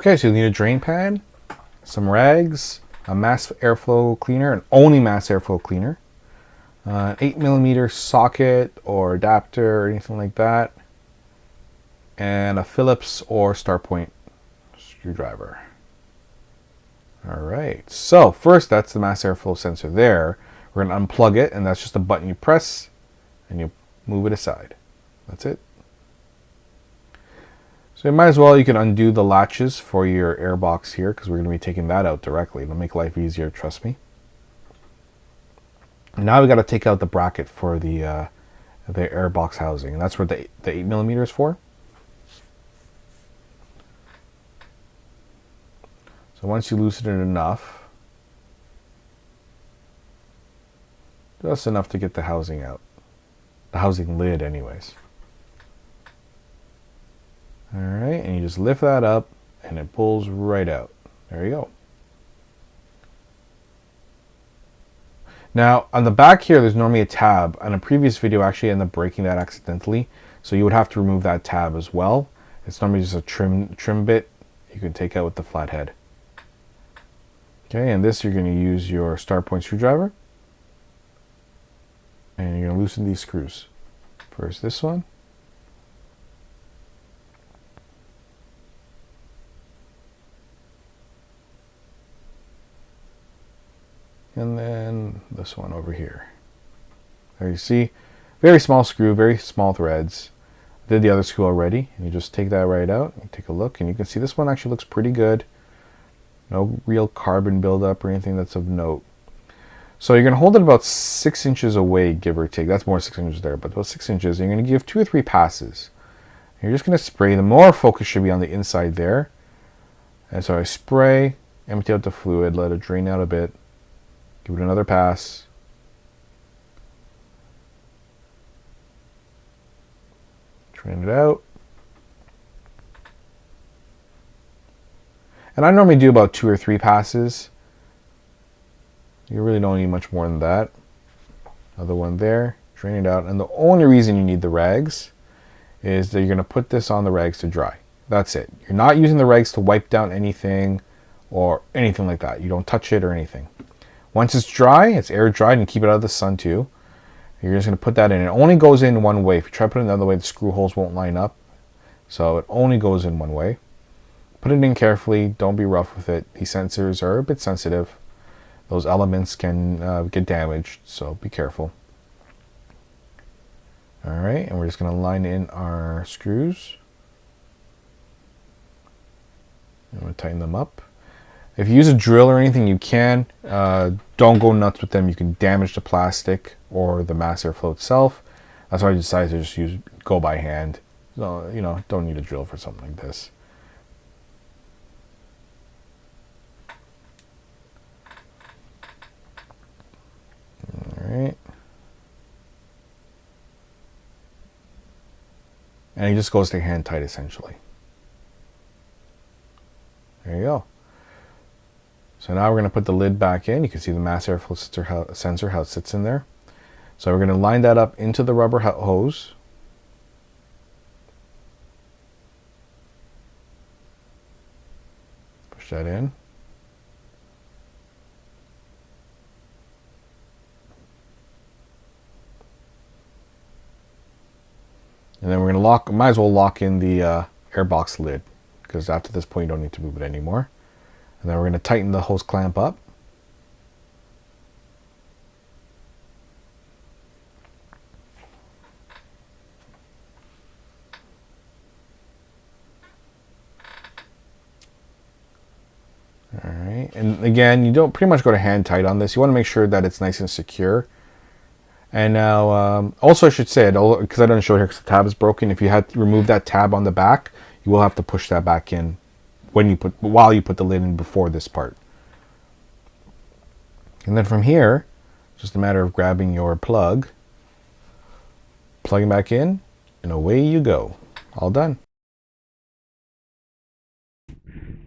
Okay, so you need a drain pan, some rags, a mass airflow cleaner, an only mass airflow cleaner, an 8mm socket or adapter or anything like that, and a Phillips or Starpoint screwdriver. Alright, so first that's the mass airflow sensor there. We're going to unplug it, and that's just a button you press and you move it aside. That's it. So you might as well, you can undo the latches for your air box here, because we're going to be taking that out directly. It'll make life easier, trust me. And now we got to take out the bracket for the air box housing, and that's what the 8mm is for. So once you loosen it enough, just enough to get the housing out. The housing lid anyways. Alright, and you just lift that up and it pulls right out. There you go. Now on the back here there's normally a tab. On a previous video I actually ended up breaking that accidentally, so you would have to remove that tab as well. It's normally just a trim bit you can take out with the flathead. Okay, and this you're going to use your Starpoint screwdriver, and you're going to loosen these screws. First this one, and then this one over here. There you see, very small screw, very small threads. I did the other screw already, and you just take that right out and take a look, and you can see this one actually looks pretty good. No real carbon buildup or anything that's of note. So you're going to hold it about 6 inches away, give or take. That's more 6 inches there, but about 6 inches. And you're going to give 2 or 3 passes. And you're just going to spray. The more focus should be on the inside there. And so I spray, empty out the fluid, let it drain out a bit. Give it another pass. Drain it out. And I normally do about 2 or 3 passes. You really don't need much more than that. Another one there. Drain it out. And the only reason you need the rags is that you're going to put this on the rags to dry. That's it. You're not using the rags to wipe down anything or anything like that. You don't touch it or anything. Once it's dry, it's air dried, and keep it out of the sun too. You're just going to put that in. It only goes in one way. If you try to put it another way, the screw holes won't line up. So it only goes in one way. Put it in carefully. Don't be rough with it. These sensors are a bit sensitive. Those elements can get damaged, so be careful. Alright, and we're just going to line in our screws. I'm going to tighten them up. If you use a drill or anything, you can. Don't go nuts with them. You can damage the plastic or the mass airflow itself. That's why I decided to just go by hand. So, you know, don't need a drill for something like this. Alright. And it just goes to hand tight essentially. There you go. So now we're going to put the lid back in. You can see the mass airflow sensor, how it sits in there. So we're going to line that up into the rubber hose. Push that in. And then we're going to might as well lock in the airbox lid, because after this point you don't need to move it anymore. And then we're going to tighten the hose clamp up. Alright, and again, you don't pretty much go to hand tight on this. You want to make sure that it's nice and secure. And now, also I should say, because I didn't show it here because the tab is broken, if you had to remove that tab on the back, you will have to push that back in while you put the lid in before this part. And then from here, just a matter of grabbing your plug, plugging back in, and away you go. All done.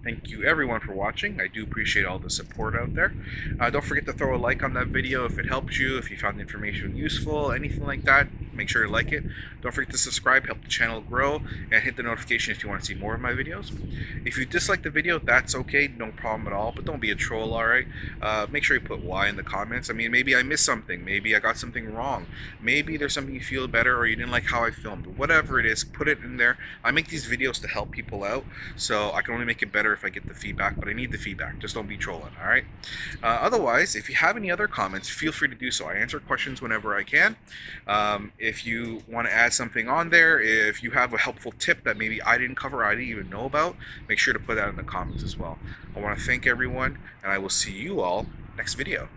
Thank you everyone for watching. I do appreciate all the support out there. Don't forget to throw a like on that video if it helped you, if you found the information useful, anything like that. make sure to like it. Don't forget to subscribe, help the channel grow, and hit the notification if you want to see more of my videos. If you dislike the video, that's okay, no problem at all, but don't be a troll, alright? Make sure you put why in the comments. I mean, maybe I missed something, maybe I got something wrong, maybe there's something you feel better, or you didn't like how I filmed. Whatever it is, put it in there. I make these videos to help people out, so I can only make it better if I get the feedback, but I need the feedback. Just don't be trolling, alright? Otherwise, if you have any other comments, feel free to do so. I answer questions whenever I can. If you want to add something on there, if you have a helpful tip that maybe I didn't cover, I didn't even know about, make sure to put that in the comments as well. I want to thank everyone, and I will see you all next video.